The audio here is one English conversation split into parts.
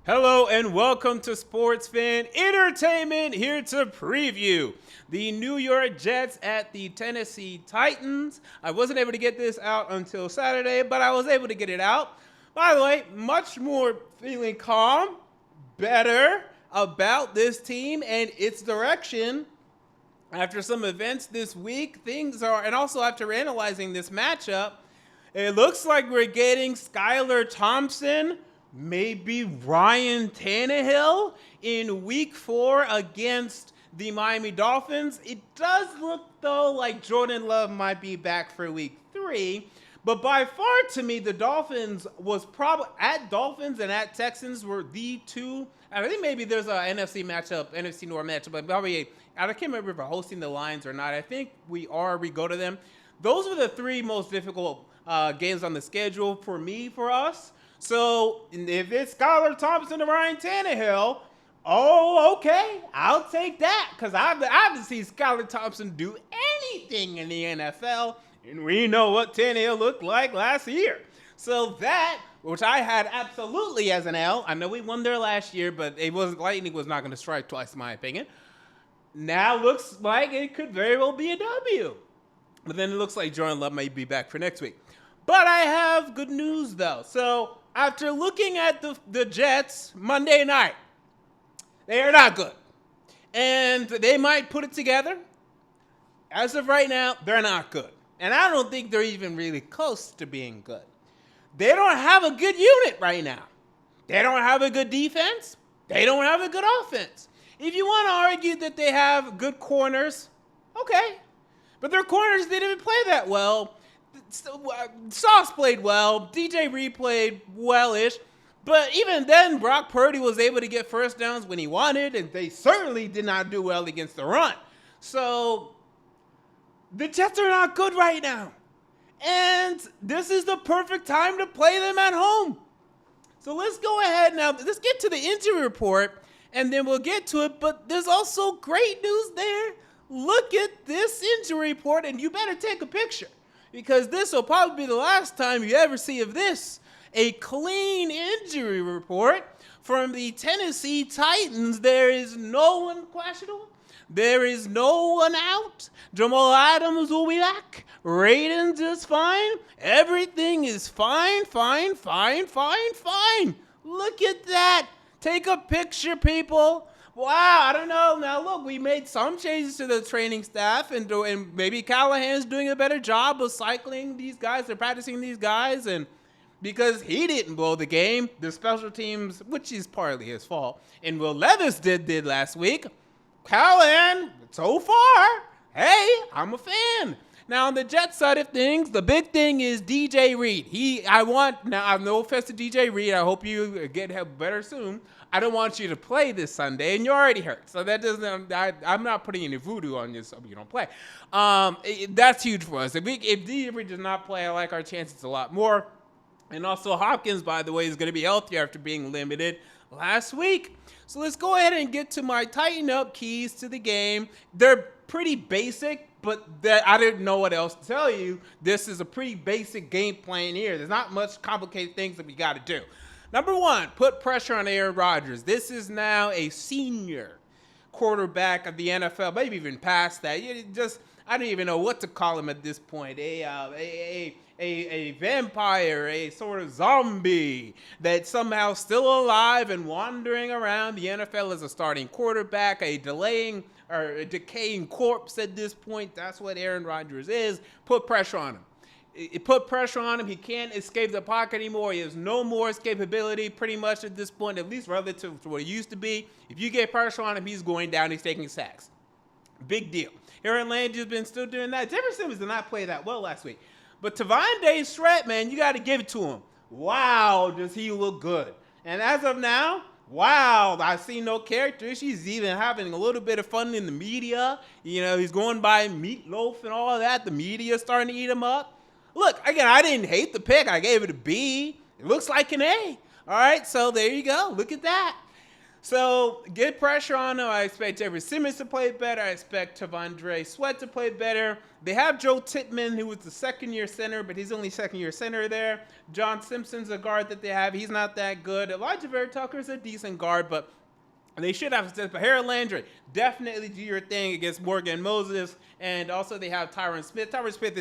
Hello and welcome to Sports Fan Entertainment, here to preview the New York Jets at the Tennessee Titans. I wasn't able to get this out until Saturday, but I was able to get it out. By the way, much more feeling calm, better about this team and its direction after some events this week. And also after analyzing this matchup, it looks like we're getting Skylar Thompson, maybe Ryan Tannehill in week 4 against the Miami Dolphins. It does look, though, like Jordan Love might be back for week 3. But by far, to me, the Dolphins was probably at Dolphins and at Texans were the two. I think maybe there's an NFC North matchup, but probably I can't remember if we're hosting the Lions or not. I think we go to them. Those are the 3 most difficult games on the schedule for us. So if it's Skylar Thompson and Ryan Tannehill, okay, I'll take that, because I haven't seen Skylar Thompson do anything in the NFL, and we know what Tannehill looked like last year. So that, which I had absolutely as an L, I know we won there last year, but Lightning was not going to strike twice, in my opinion. Now looks like it could very well be a W. But then it looks like Jordan Love may be back for next week. But I have good news, though. So after looking at the Jets Monday night, they are not good. And they might put it together. As of right now, they're not good. And I don't think they're even really close to being good. They don't have a good unit right now. They don't have a good defense. They don't have a good offense. If you want to argue that they have good corners, okay. But their corners didn't even play that well. Sauce played well. DJ Reed played well-ish. But even then, Brock Purdy was able to get first downs when he wanted, and they certainly did not do well against the run. So the Jets are not good right now. And this is the perfect time to play them at home. So let's go ahead now. Let's get to the injury report, and then we'll get to it. But there's also great news there. Look at this injury report, and you better take a picture, because this will probably be the last time you ever see of this. A clean injury report from the Tennessee Titans. There is no one questionable. There is no one out. Jamal Adams will be back. Raidens is fine. Everything is fine. Look at that. Take a picture, people. Wow, I don't know. Now, look, we made some changes to the training staff, and maybe Callahan's doing a better job of cycling these guys. They're practicing these guys, and because he didn't blow the game, the special teams, which is partly his fault, and Will Levis did last week. Callahan, so far, hey, I'm a fan. Now, on the Jets side of things, the big thing is DJ Reed. I have no offense to DJ Reed. I hope you get better soon. I don't want you to play this Sunday, and you're already hurt. So that doesn't. I'm not putting any voodoo on you so you don't play. That's huge for us. If DJ Reed does not play, I like our chances a lot more. And also Hopkins, by the way, is going to be healthier after being limited last week. So let's go ahead and get to my tighten up keys to the game. They're pretty basic, but I didn't know what else to tell you. This is a pretty basic game plan here. There's not much complicated things that we got to do. Number 1, put pressure on Aaron Rodgers. This is now a senior quarterback of the NFL, maybe even past that. I don't even know what to call him at this point. A vampire, a sort of zombie that's somehow still alive and wandering around the NFL as a starting quarterback, a decaying corpse at this point. That's what Aaron Rodgers is. Put pressure on him. It put pressure on him. He can't escape the pocket anymore. He has no more escapability pretty much at this point, at least relative to what he used to be. If you get pressure on him, he's going down. He's taking sacks. Big deal. Aaron Landry's been still doing that. Jefferson Simmons did not play that well last week. But Tavonde Stratt, man, you got to give it to him. Wow, does he look good. And as of now, wow, I see no character. She's even having a little bit of fun in the media. You know, he's going by Meatloaf and all of that. The media's starting to eat him up. Look, again, I didn't hate the pick. I gave it a B. It looks like an A. All right, so there you go. Look at that. So get pressure on him. I expect Jeffrey Simmons to play better. I expect Tavondre Sweat to play better. They have Joe Tittman, who was the second-year center, but he's only second-year center there. John Simpson's a guard that they have. He's not that good. Elijah Vera Tucker's a decent guard, but they should have stepped. But Harold Landry, definitely do your thing against Morgan Moses. And also they have Tyron Smith. Tyron Smith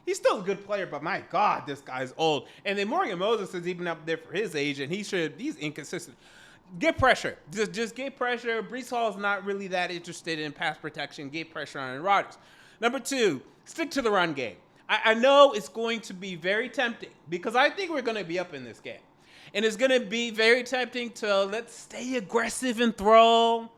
he's still a good player, but my God, this guy's old. And then Morgan Moses is even up there for his age, and he's inconsistent. Get pressure. Just get pressure. Breece Hall's not really that interested in pass protection. Get pressure on Aaron Rodgers. Number 2, stick to the run game. I know it's going to be very tempting because I think we're going to be up in this game. And it's going to be very tempting to let's stay aggressive and throw.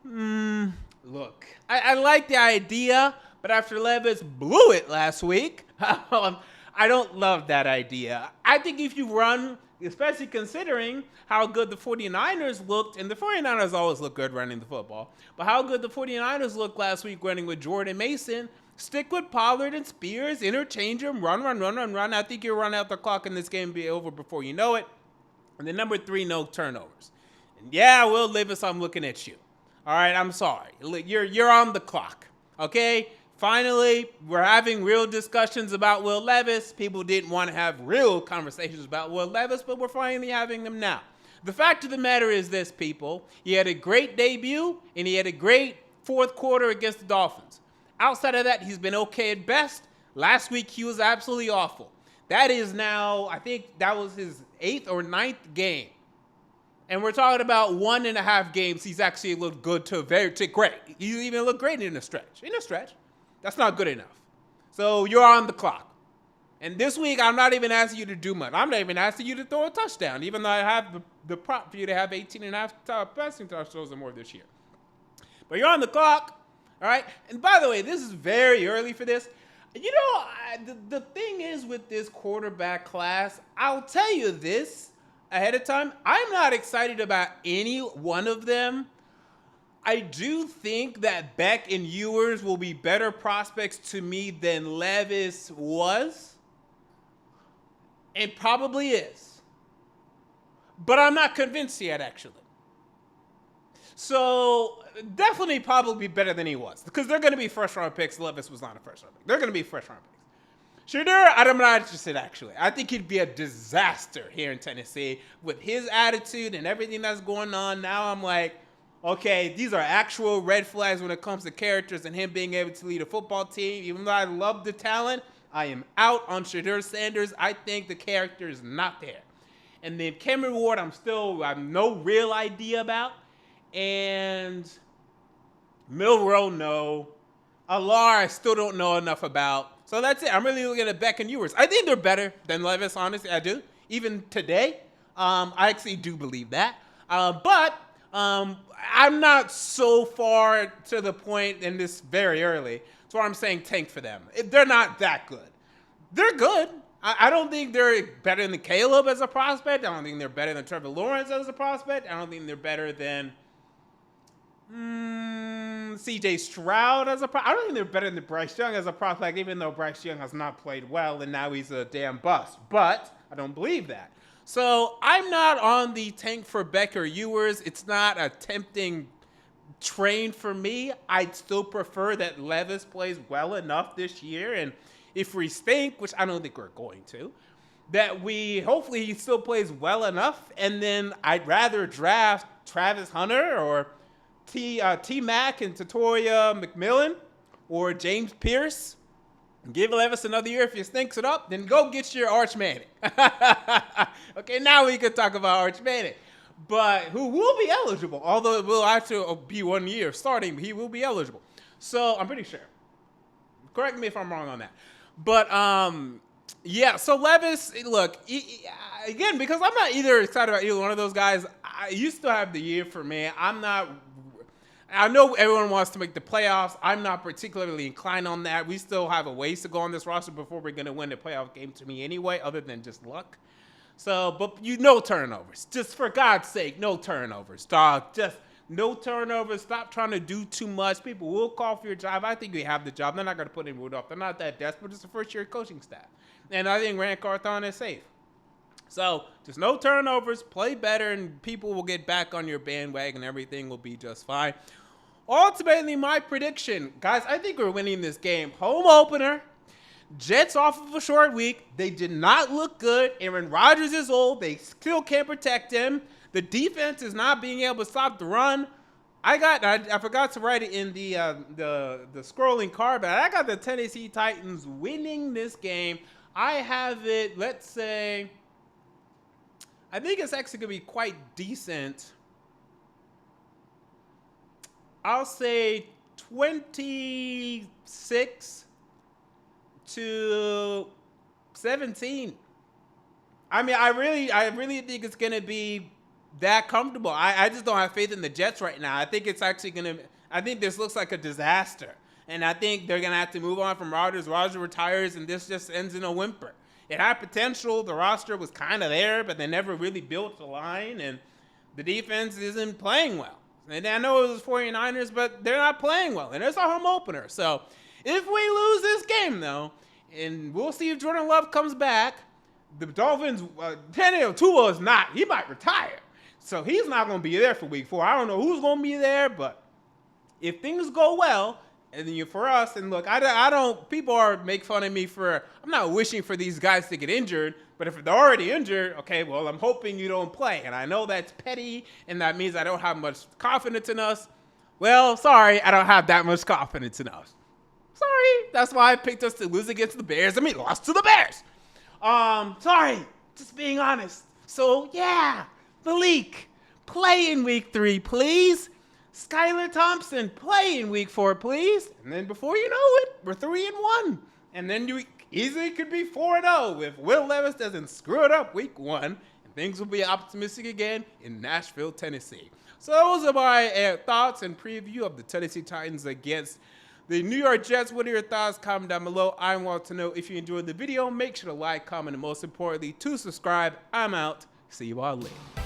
Look, I like the idea, but after Levis blew it last week, I don't love that idea. I think if you run, especially considering how good the 49ers looked, and the 49ers always look good running the football, but how good the 49ers looked last week running with Jordan Mason, stick with Pollard and Spears, interchange them, run. I think you'll run out the clock in this game and be over before you know it. And then number 3, no turnovers. And yeah, Will Levis, I'm looking at you. All right, I'm sorry. You're on the clock, okay? Finally, we're having real discussions about Will Levis. People didn't want to have real conversations about Will Levis, but we're finally having them now. The fact of the matter is this, people. He had a great debut, and he had a great fourth quarter against the Dolphins. Outside of that, he's been okay at best. Last week, he was absolutely awful. That is now, I think that was his 8th or 9th game. And we're talking about 1.5 games. He's actually looked good to great. He even looked great in a stretch. That's not good enough. So you're on the clock. And this week, I'm not even asking you to do much. I'm not even asking you to throw a touchdown, even though I have the prop for you to have 18.5 passing touchdowns or more this year. But you're on the clock, all right? And by the way, this is very early for this. You know, the thing is with this quarterback class, I'll tell you this ahead of time. I'm not excited about any one of them. I do think that Beck and Ewers will be better prospects to me than Levis was. And probably is. But I'm not convinced yet, actually. So, definitely probably better than he was. Because they're going to be first-round picks. Levis was not a first-round pick. They're going to be first-round picks. Shedeur, I'm not interested, actually. I think he'd be a disaster here in Tennessee. With his attitude and everything that's going on, now I'm like, okay, these are actual red flags when it comes to characters and him being able to lead a football team. Even though I love the talent, I am out on Shedeur Sanders. I think the character is not there. And then Cameron Ward, I have no real idea about. And Milroe, no. Alar, I still don't know enough about. So that's it. I'm really looking at Beck and Ewers. I think they're better than Levis, honestly. I do. Even today, I actually do believe that. But I'm not so far to the point in this very early. That's why I'm saying tank for them. They're not that good. They're good. I don't think they're better than Caleb as a prospect. I don't think they're better than Trevor Lawrence as a prospect. I don't think they're better than C.J. Stroud as a prospect. I don't think they're better than Bryce Young as a prospect, even though Bryce Young has not played well and now he's a damn bust. But I don't believe that. So I'm not on the tank for Beck or Ewers. It's not a tempting train for me. I'd still prefer that Levis plays well enough this year. And if we think, which I don't think we're going to, that hopefully he still plays well enough. And then I'd rather draft Travis Hunter or T-Mac and Tatoya McMillan or James Pierce. Give Levis another year. If he stinks it up, then go get your Arch Manning. Okay, now we can talk about Arch Manning. But who will be eligible, although it will actually be 1 year starting, he will be eligible. So I'm pretty sure. Correct me if I'm wrong on that. But, yeah, so Levis, look, again, because I'm not either excited about either one of those guys, you still have the year for me. I know everyone wants to make the playoffs. I'm not particularly inclined on that. We still have a ways to go on this roster before we're going to win the playoff game to me anyway, other than just luck. So, but no turnovers. Just for God's sake, no turnovers, dog. Just no turnovers. Stop trying to do too much. People will call for your job. I think you have the job. They're not going to put in Rudolph. They're not that desperate. It's the first-year coaching staff. And I think Rand Carthon is safe. So just no turnovers, play better, and people will get back on your bandwagon. Everything will be just fine. Ultimately, my prediction, guys, I think we're winning this game. Home opener. Jets off of a short week. They did not look good. Aaron Rodgers is old. They still can't protect him. The defense is not being able to stop the run. I forgot to write it in the scrolling card, but I got the Tennessee Titans winning this game. I have it, let's say, I think it's actually going to be quite decent. I'll say 26 to 17. I mean, I really think it's going to be that comfortable. I just don't have faith in the Jets right now. I think it's actually going to, I think this looks like a disaster. And I think they're going to have to move on from Rodgers. Rodgers retires, and this just ends in a whimper. It had potential. The roster was kind of there, but they never really built the line, and the defense isn't playing well. And I know it was 49ers, but they're not playing well, and it's a home opener. So if we lose this game, though, and we'll see if Jordan Love comes back, the Dolphins, Tua is not. He might retire. So he's not going to be there for week 4. I don't know who's going to be there, but if things go well, and then for us, and look, I don't, people make fun of me for, I'm not wishing for these guys to get injured, but if they're already injured, okay, well, I'm hoping you don't play. And I know that's petty, and that means I don't have much confidence in us. Well, sorry, I don't have that much confidence in us. Sorry, that's why I picked us to lose against the Bears, and we lost to the Bears. Sorry, just being honest. So, yeah, the leak. Play in week 3, please. Skylar Thompson, play in week 4, please. And then before you know it, we're 3-1. And then you easily could be 4-0 if Will Levis doesn't screw it up week 1. And things will be optimistic again in Nashville, Tennessee. So those are my thoughts and preview of the Tennessee Titans against the New York Jets. What are your thoughts? Comment down below. I want to know if you enjoyed the video. Make sure to like, comment, and most importantly, to subscribe. I'm out. See you all later.